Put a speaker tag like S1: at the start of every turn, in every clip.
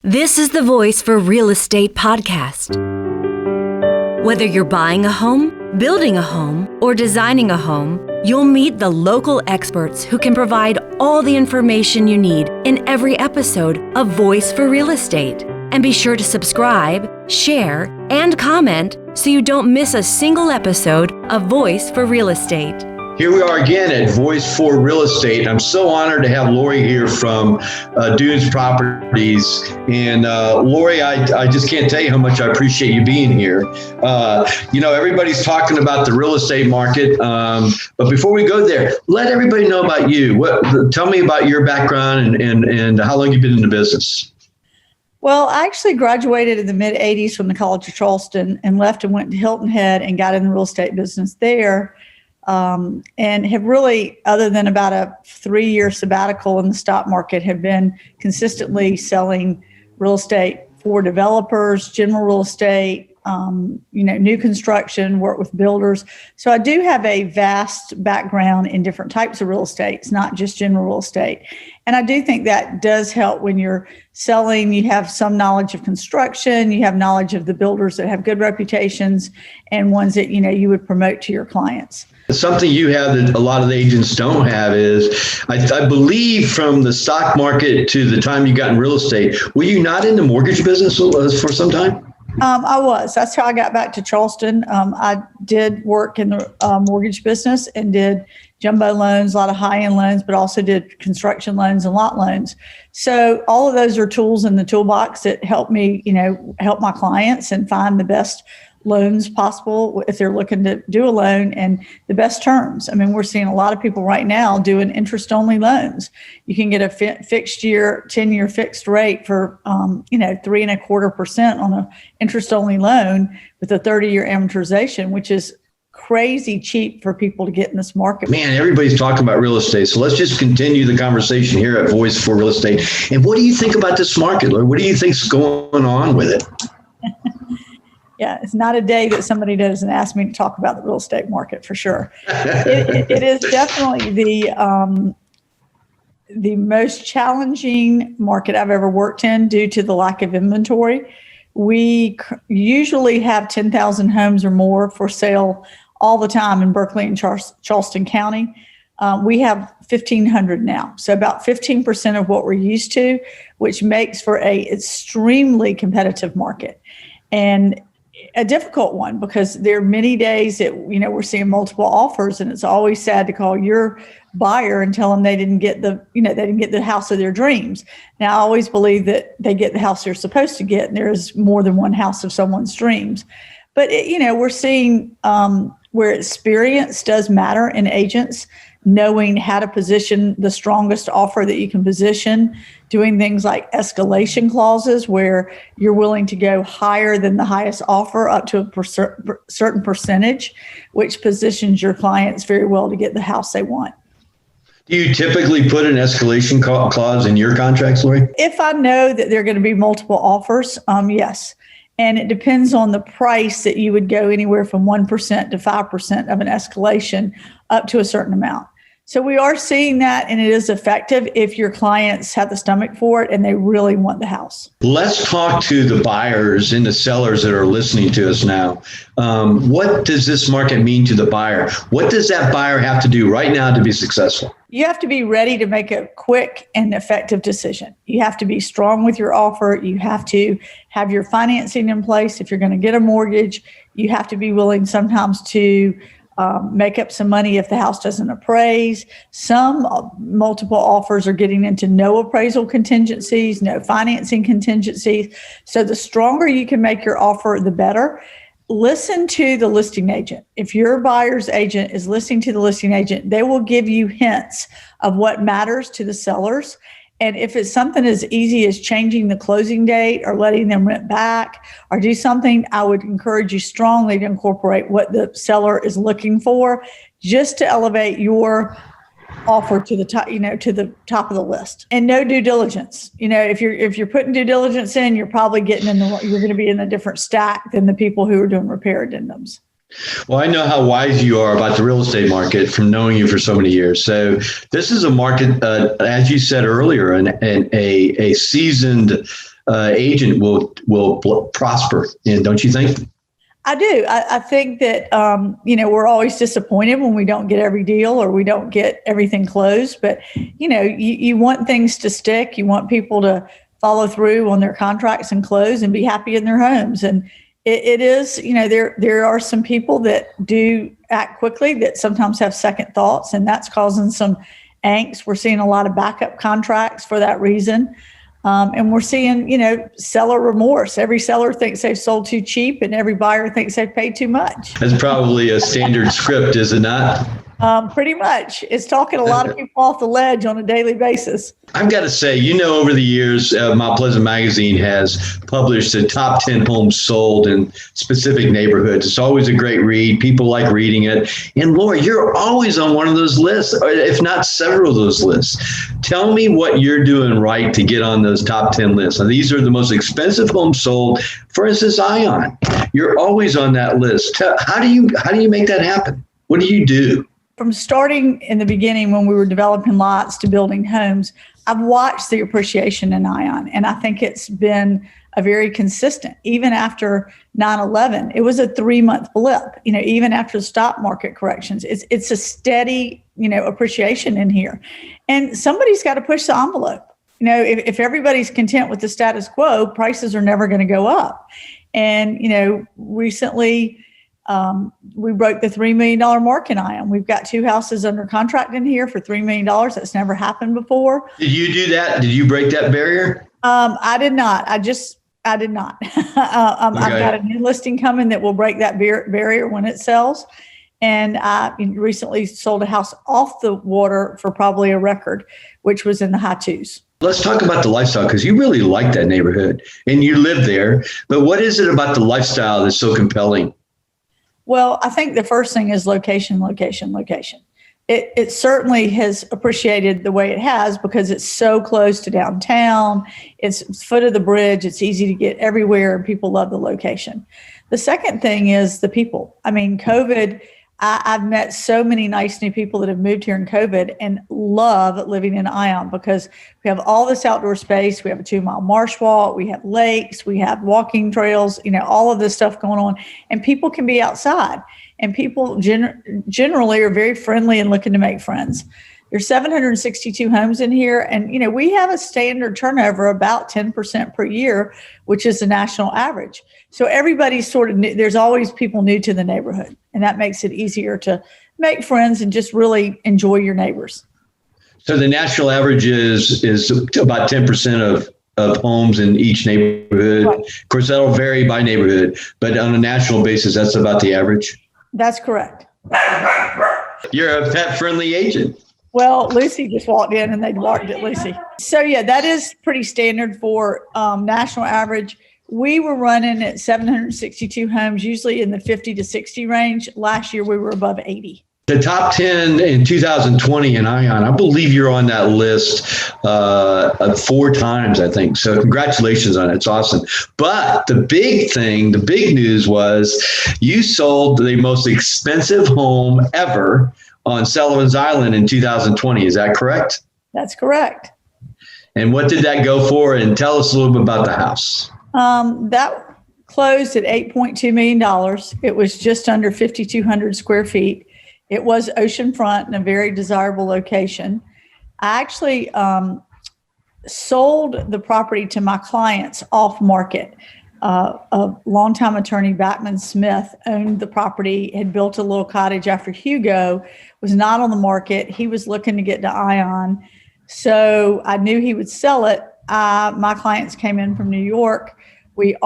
S1: This is the Voice for Real Estate podcast. Whether you're buying a home, building a home, or designing a home, you'll meet the local experts who can provide all the information you need in every episode of Voice for Real Estate. And be sure to subscribe, share, and comment so you don't miss a single episode of Voice for Real Estate.
S2: Here we are again at Voice for Real Estate. I'm so honored to have Laurie here from Dunes Properties. And Laurie, I just can't tell you how much I appreciate you being here. Everybody's talking about the real estate market. But before we go there, let everybody know about you. Tell me about your background and how long you've been in the business.
S3: Well, I actually graduated in the mid-'80s from the College of Charleston and left and went to Hilton Head and got in the real estate business there. And have really, other than about a 3-year sabbatical in the stock market, have been consistently selling real estate for developers, general real estate, new construction, work with builders. So I do have a vast background in different types of real estate. It's not just general real estate. And I do think that does help when you're selling. You have some knowledge of construction, you have knowledge of the builders that have good reputations and ones that, you would promote to your clients.
S2: Something you have that a lot of the agents don't have is, I believe from the stock market to the time you got in real estate, were you not in the mortgage business for some time?
S3: I was. That's how I got back to Charleston. I did work in the mortgage business and did jumbo loans, a lot of high-end loans, but also did construction loans and lot loans. So all of those are tools in the toolbox that help me, help my clients and find the best loans possible if they're looking to do a loan and the best terms. I mean, we're seeing a lot of people right now doing interest-only loans. You can get a fixed year, 10-year fixed rate for, 3.25% on an interest-only loan with a 30-year amortization, which is crazy cheap for people to get in this market.
S2: Man, everybody's talking about real estate. So let's just continue the conversation here at Voice for Real Estate. And what do you think about this market, Laurie? What do you think's going on with it?
S3: Yeah, it's not a day that somebody doesn't ask me to talk about the real estate market, for sure. It is definitely the most challenging market I've ever worked in due to the lack of inventory. We usually have 10,000 homes or more for sale all the time in Berkeley and Charleston County. We have 1,500 now, so about 15% of what we're used to, which makes for a extremely competitive market. And a difficult one because there are many days that, we're seeing multiple offers, and it's always sad to call your buyer and tell them they didn't get the house of their dreams. Now, I always believe that they get the house they're supposed to get, and there's more than one house of someone's dreams. But, we're seeing where experience does matter in agents, knowing how to position the strongest offer that you can position, doing things like escalation clauses where you're willing to go higher than the highest offer up to a certain percentage, which positions your clients very well to get the house they want.
S2: Do you typically put an escalation clause in your contracts, Laurie?
S3: If I know that there are going to be multiple offers, yes. And it depends on the price that you would go anywhere from 1% to 5% of an escalation up to a certain amount. So we are seeing that, and it is effective if your clients have the stomach for it and they really want the house.
S2: Let's talk to the buyers and the sellers that are listening to us now. What does this market mean to the buyer? What does that buyer have to do right now to be successful?
S3: You have to be ready to make a quick and effective decision. You have to be strong with your offer. You have to have your financing in place. If you're going to get a mortgage, you have to be willing sometimes to make up some money if the house doesn't appraise. Some multiple offers are getting into no appraisal contingencies, no financing contingencies. So the stronger you can make your offer, the better. Listen to the listing agent. If your buyer's agent is listening to the listing agent, they will give you hints of what matters to the sellers. And if it's something as easy as changing the closing date or letting them rent back or do something, I would encourage you strongly to incorporate what the seller is looking for just to elevate your offer to the top, to the top of the list. And no due diligence. If you're putting due diligence in, you're probably you're going to be in a different stack than the people who are doing repair addendums.
S2: Well, I know how wise you are about the real estate market from knowing you for so many years. So this is a market, as you said earlier, a seasoned agent will prosper. And don't you think?
S3: I do. I think that, we're always disappointed when we don't get every deal or we don't get everything closed. But, you want things to stick. You want people to follow through on their contracts and close and be happy in their homes. And it is, there are some people that do act quickly that sometimes have second thoughts, and that's causing some angst. We're seeing a lot of backup contracts for that reason. And we're seeing, seller remorse. Every seller thinks they've sold too cheap and every buyer thinks they've paid too much.
S2: That's probably a standard script, is it not?
S3: Pretty much. It's talking a lot of people off the ledge on a daily basis.
S2: I've got to say, over the years, Mount Pleasant Magazine has published the top 10 homes sold in specific neighborhoods. It's always a great read. People like reading it. And Laurie, you're always on one of those lists, if not several of those lists. Tell me what you're doing right to get on those top 10 lists. Now, these are the most expensive homes sold. For instance, Ion. You're always on that list. How do you make that happen? What do you do?
S3: From starting in the beginning when we were developing lots to building homes, I've watched the appreciation in Ion, and I think it's been a very consistent. Even after 9/11, it was a 3-month blip. Even after the stock market corrections, it's a steady, appreciation in here. And somebody's got to push the envelope. If everybody's content with the status quo, prices are never going to go up. And recently, we broke the $3 million mark in Ion. We've got 2 houses under contract in here for $3 million. That's never happened before.
S2: Did you do that? Did you break that barrier?
S3: I did not. I did not. I've got a new listing coming that will break that barrier when it sells. And I recently sold a house off the water for probably a record, which was in the high 2s.
S2: Let's talk about the lifestyle, because you really like that neighborhood and you live there. But what is it about the lifestyle that's so compelling?
S3: Well, I think the first thing is location, location, location. It certainly has appreciated the way it has because it's so close to downtown. It's foot of the bridge. It's easy to get everywhere, and people love the location. The second thing is the people. I mean, COVID, I've met so many nice new people that have moved here in COVID and love living in Ion because we have all this outdoor space. We have a 2-mile marsh walk. We have lakes. We have walking trails, all of this stuff going on. And people can be outside. And people generally are very friendly and looking to make friends. There's 762 homes in here. And, we have a standard turnover about 10% per year, which is the national average. So everybody's sort of new. There's always people new to the neighborhood. And that makes it easier to make friends and just really enjoy your neighbors.
S2: So the national average is about 10% of homes in each neighborhood. Right. Of course, that'll vary by neighborhood, but on a national basis, that's about the average.
S3: That's correct.
S2: You're a pet-friendly agent.
S3: Well, Lucy just walked in and they barked at Lucy. So yeah, that is pretty standard for national average. We were running at 762 homes, usually in the 50 to 60 range. Last year, we were above 80.
S2: The top 10 in 2020 in Ion, I believe you're on that list 4 times, I think. So congratulations on it. It's awesome. But the big news was you sold the most expensive home ever on Sullivan's Island in 2020. Is that correct?
S3: That's correct.
S2: And what did that go for? And tell us a little bit about the house.
S3: That closed at $8.2 million. It was just under 5,200 square feet. It was oceanfront in a very desirable location. I actually sold the property to my clients off market. A longtime attorney, Backman Smith, owned the property, had built a little cottage after Hugo, was not on the market. He was looking to get to Ion. So I knew he would sell it. My clients came in from New York. We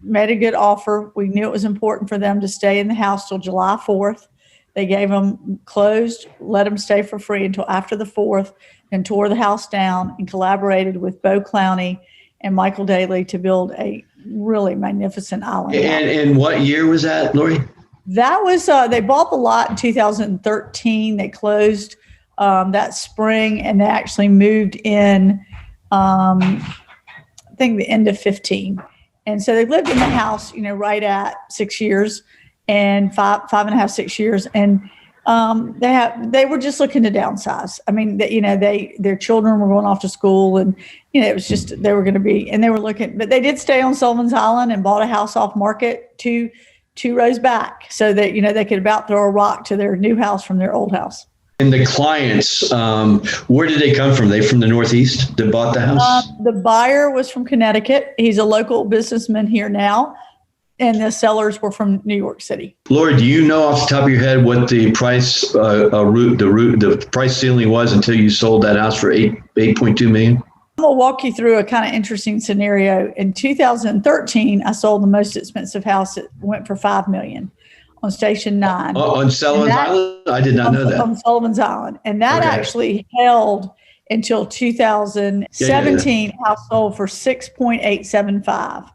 S3: made a good offer. We knew it was important for them to stay in the house till July 4th. They gave them closed, let them stay for free until after the 4th, and tore the house down and collaborated with Bo Clowney and Michael Daly to build a really magnificent island.
S2: And what year was that, Laurie?
S3: That was, they bought the lot in 2013. They closed that spring, and they actually moved in, I think the end of 15. And so they lived in the house, right at 6 years and five and a half, 6 years. And They were just looking to downsize. I mean, their children were going off to school, and it was just they were going to be, and they were looking, but they did stay on Sullivan's Island and bought a house off market two rows back, so that they could about throw a rock to their new house from their old house.
S2: And the clients, where did they come from? They from the Northeast that bought the house?
S3: The buyer was from Connecticut. He's a local businessman here now. And the sellers were from New York City. Laurie,
S2: do you know off the top of your head what the price the price ceiling was until you sold that house for $8.2 million?
S3: I'm gonna walk you through a kind of interesting scenario. In 2013, I sold the most expensive house. It went for $5 million on Station 9.
S2: On Sullivan's Island? I did not know that.
S3: On Sullivan's Island, and that actually held until 2017. House sold for $6.875.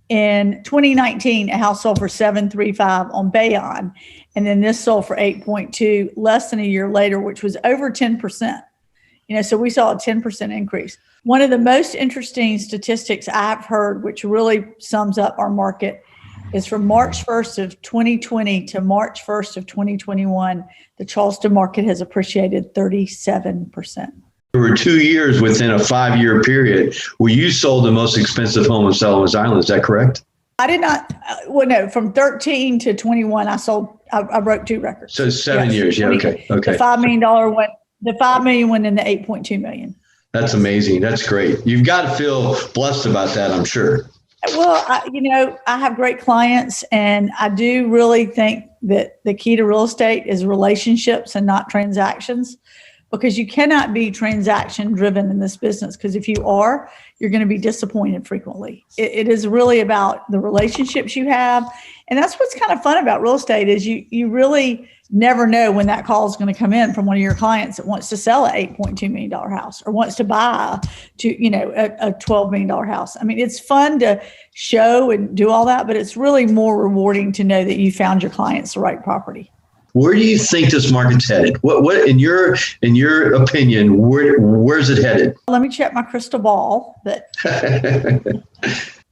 S3: In 2019, a house sold for $735 on Bayonne, and then this sold for $8.2 less than a year later, which was over 10%. So we saw a 10% increase. One of the most interesting statistics I've heard, which really sums up our market, is from March 1st of 2020 to March 1st of 2021, the Charleston market has appreciated 37%.
S2: There were 2 years within a 5-year period where you sold the most expensive home on Sullivan's Island. Is that correct?
S3: I did not. Well, no, from 13 to 21, I broke 2 records.
S2: So 7 years. Yeah. Okay.
S3: The $5 million went, the $5 million went into $8.2 million.
S2: That's amazing. That's great. You've got to feel blessed about that, I'm sure.
S3: Well, I have great clients, and I do really think that the key to real estate is relationships and not transactions. Because you cannot be transaction driven in this business. Because if you are, you're going to be disappointed frequently. It is really about the relationships you have. And that's what's kind of fun about real estate is you really never know when that call is going to come in from one of your clients that wants to sell an $8.2 million house or wants to buy a $12 million house. I mean, it's fun to show and do all that, but it's really more rewarding to know that you found your clients the right property.
S2: Where do you think this market's headed? What in your opinion, where's it headed?
S3: Let me check my crystal ball. But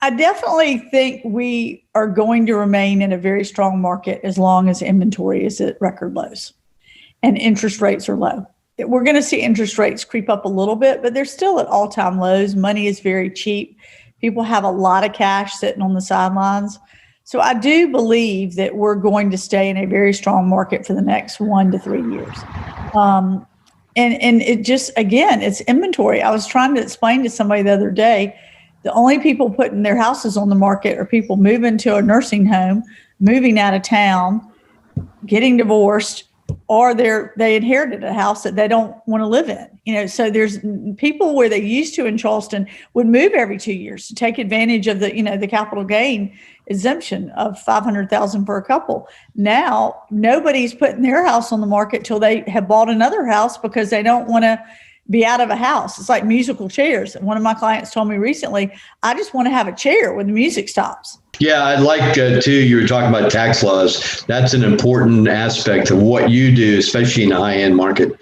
S3: I definitely think we are going to remain in a very strong market as long as inventory is at record lows and interest rates are low. We're going to see interest rates creep up a little bit, but they're still at all-time lows. Money is very cheap. People have a lot of cash sitting on the sidelines. So I do believe that we're going to stay in a very strong market for the next 1 to 3 years. And it just, again, it's inventory. I was trying to explain to somebody the other day, the only people putting their houses on the market are people moving to a nursing home, moving out of town, getting divorced, or they inherited a house that they don't want to live in. So there's people where they used to in Charleston would move every 2 years to take advantage of the capital gain exemption of $500,000 for a couple. Now nobody's putting their house on the market till they have bought another house because they don't want to be out of a house. It's like musical chairs. One of my clients told me recently, I just want to have a chair when the music stops.
S2: Yeah, I'd like too, you were talking about tax laws. That's an important aspect of what you do, especially in the high-end market.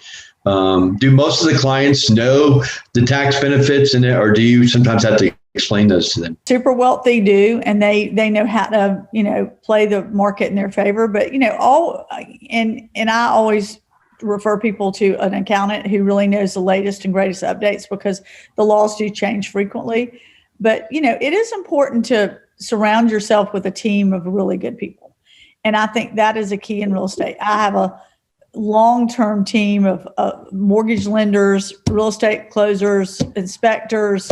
S2: Do most of the clients know the tax benefits or do you sometimes have to explain those to them?
S3: Super wealthy do, and they know how to, play the market in their favor. But, and I always refer people to an accountant who really knows the latest and greatest updates because the laws do change frequently. But, it is important to surround yourself with a team of really good people. And I think that is a key in real estate. I have a long-term team of mortgage lenders, real estate closers, inspectors,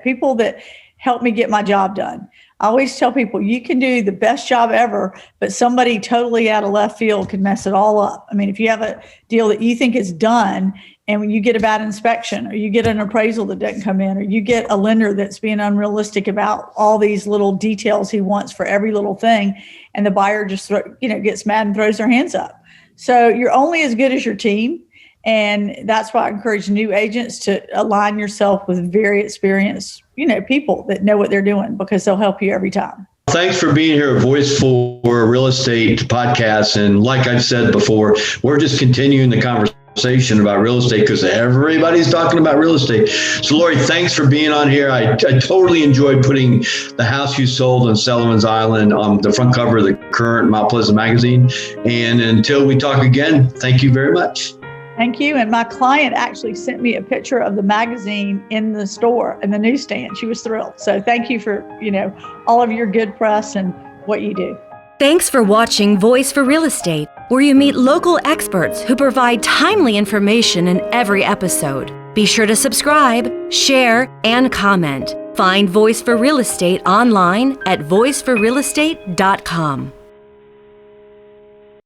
S3: people that help me get my job done. I always tell people you can do the best job ever, but somebody totally out of left field can mess it all up. I mean, if you have a deal that you think is done and when you get a bad inspection or you get an appraisal that doesn't come in or you get a lender that's being unrealistic about all these little details he wants for every little thing and the buyer just gets mad and throws their hands up. So you're only as good as your team. And that's why I encourage new agents to align yourself with very experienced, people that know what they're doing because they'll help you every time.
S2: Thanks for being here, Voice for Real Estate podcast. And like I've said before, we're just continuing the conversation conversation about real estate because everybody's talking about real estate. So Laurie, thanks for being on here. I totally enjoyed putting the house you sold on Sullivan's Island on the front cover of the current Mount Pleasant magazine. And until we talk again, thank you very much.
S3: Thank you. And my client actually sent me a picture of the magazine in the store, in the newsstand. She was thrilled. So thank you for, all of your good press and what you do.
S1: Thanks for watching Voice for Real Estate, where you meet local experts who provide timely information in every episode. Be sure to subscribe, share, and comment. Find Voice for Real Estate online at voiceforrealestate.com.